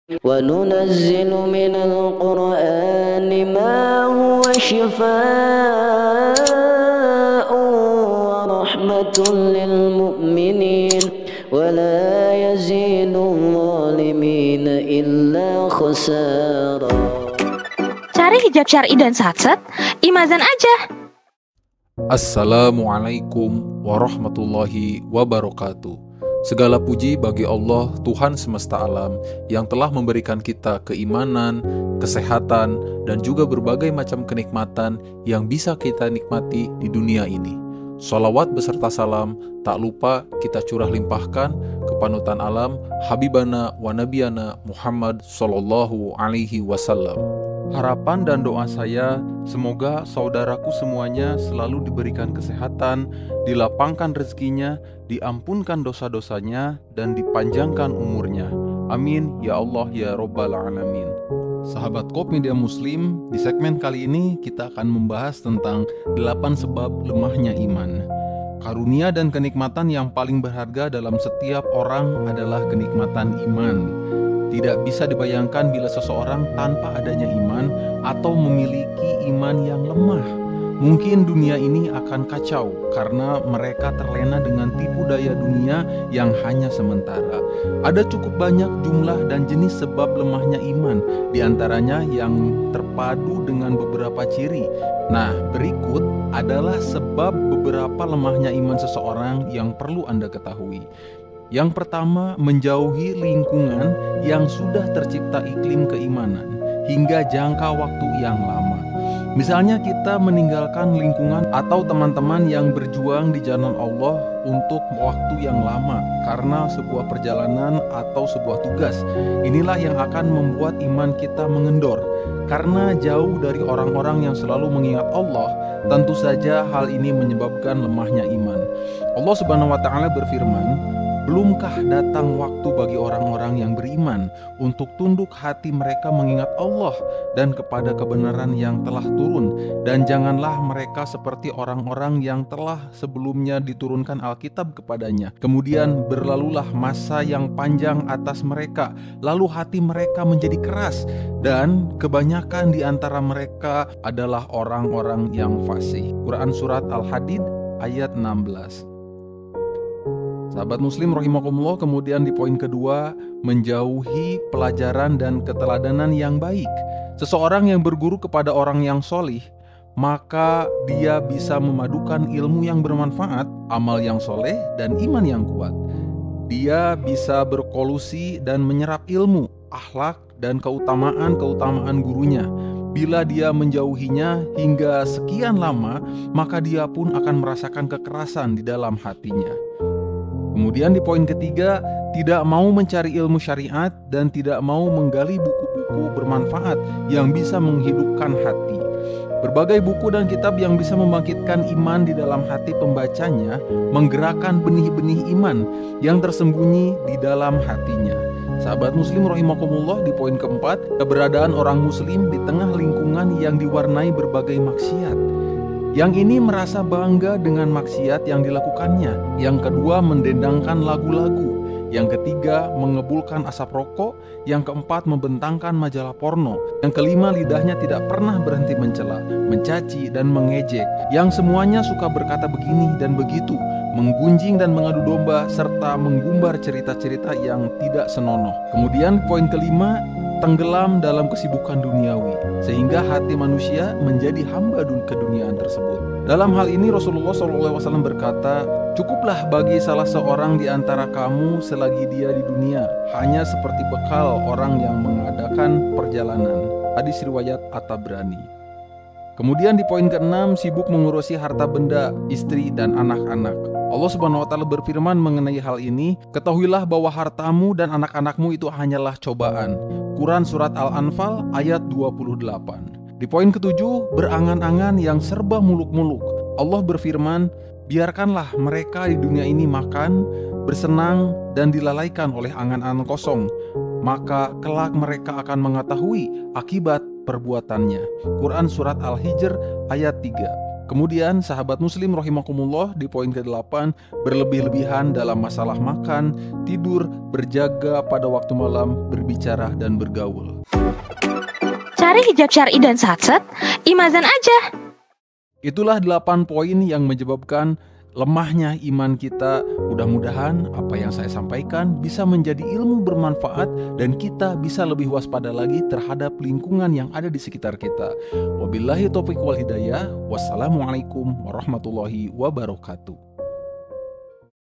وننزل من القرآن ما هو شفاء ورحمة للمؤمنين ولا يزيد الظالمين إلا خسارا. Cari hijab syar'i dan satset, Imazan aja. Assalamualaikum warahmatullahi wabarakatuh. Segala puji bagi Allah, Tuhan semesta alam, yang telah memberikan kita keimanan, kesehatan, dan juga berbagai macam kenikmatan yang bisa kita nikmati di dunia ini. Sholawat beserta salam tak lupa kita curah limpahkan ke panutan alam, Habibana wa Nabiyana Muhammad Sallallahu Alaihi Wasallam. Harapan dan doa saya, semoga saudaraku semuanya selalu diberikan kesehatan, dilapangkan rezekinya, diampunkan dosa-dosanya, dan dipanjangkan umurnya. Amin, ya Allah, ya Rabbal Alamin. Sahabat Kop Media Muslim, di segmen kali ini kita akan membahas tentang 8 sebab lemahnya iman. Karunia dan kenikmatan yang paling berharga dalam setiap orang adalah kenikmatan iman. Tidak bisa dibayangkan bila seseorang tanpa adanya iman atau memiliki iman yang lemah. Mungkin dunia ini akan kacau karena mereka terlena dengan tipu daya dunia yang hanya sementara. Ada cukup banyak jumlah dan jenis sebab lemahnya iman, di antaranya yang terpadu dengan beberapa ciri. Nah, berikut adalah sebab beberapa lemahnya iman seseorang yang perlu Anda ketahui. Yang pertama, menjauhi lingkungan yang sudah tercipta iklim keimanan hingga jangka waktu yang lama. Misalnya kita meninggalkan lingkungan atau teman-teman yang berjuang di jalan Allah untuk waktu yang lama karena sebuah perjalanan atau sebuah tugas. Inilah yang akan membuat iman kita mengendor. Karena jauh dari orang-orang yang selalu mengingat Allah, tentu saja hal ini menyebabkan lemahnya iman. Allah Subhanahu wa taala berfirman, "Belumkah datang waktu bagi orang-orang yang beriman untuk tunduk hati mereka mengingat Allah dan kepada kebenaran yang telah turun, dan janganlah mereka seperti orang-orang yang telah sebelumnya diturunkan Alkitab kepadanya. Kemudian berlalulah masa yang panjang atas mereka, lalu hati mereka menjadi keras, dan kebanyakan di antara mereka adalah orang-orang yang fasih." Quran Surat Al-Hadid ayat 16. Sahabat Muslim rahimakumullah, kemudian di poin kedua, menjauhi pelajaran dan keteladanan yang baik. Seseorang yang berguru kepada orang yang solih, maka dia bisa memadukan ilmu yang bermanfaat, amal yang soleh, dan iman yang kuat. Dia bisa berkolusi dan menyerap ilmu, akhlak, dan keutamaan gurunya. Bila dia menjauhinya hingga sekian lama, maka dia pun akan merasakan kekerasan di dalam hatinya. Kemudian di poin ketiga, tidak mau mencari ilmu syariat dan tidak mau menggali buku-buku bermanfaat yang bisa menghidupkan hati. Berbagai buku dan kitab yang bisa membangkitkan iman di dalam hati pembacanya menggerakkan benih-benih iman yang tersembunyi di dalam hatinya. Sahabat Muslim rahimakumullah, di poin keempat, keberadaan orang Muslim di tengah lingkungan yang diwarnai berbagai maksiat. Yang ini merasa bangga dengan maksiat yang dilakukannya. Yang kedua, mendendangkan lagu-lagu. Yang ketiga, mengebulkan asap rokok. Yang keempat, membentangkan majalah porno. Yang kelima, lidahnya tidak pernah berhenti mencela, mencaci, dan mengejek. Yang semuanya suka berkata begini dan begitu, menggunjing dan mengadu domba, serta menggumbar cerita-cerita yang tidak senonoh. Kemudian poin kelima, tenggelam dalam kesibukan duniawi, sehingga hati manusia menjadi hamba keduniaan tersebut. Dalam hal ini Rasulullah SAW berkata, "Cukuplah bagi salah seorang di antara kamu selagi dia di dunia, hanya seperti bekal orang yang mengadakan perjalanan." Hadis riwayat At-Tabrani. Kemudian di poin ke-6, sibuk mengurusi harta benda, istri, dan anak-anak. Allah Subhanahu wa taala berfirman mengenai hal ini, "Ketahuilah bahwa hartamu dan anak-anakmu itu hanyalah cobaan." Quran Surat Al-Anfal ayat 28. Di poin ke-7, berangan-angan yang serba muluk-muluk. Allah berfirman, "Biarkanlah mereka di dunia ini makan, bersenang, dan dilalaikan oleh angan-angan kosong. Maka kelak mereka akan mengetahui akibat perbuatannya." Quran Surat Al-Hijr ayat 3. Kemudian sahabat muslim rahimakumullah, di poin ke-8, berlebih-lebihan dalam masalah makan, tidur, berjaga pada waktu malam, berbicara dan bergaul. Cari hijab syar'i dan satset, imazan aja. Itulah 8 poin yang menyebabkan lemahnya iman kita. Mudah-mudahan apa yang saya sampaikan bisa menjadi ilmu bermanfaat dan kita bisa lebih waspada lagi terhadap lingkungan yang ada di sekitar kita. Wabillahi taufiq wal hidayah. Wassalamualaikum warahmatullahi wabarakatuh.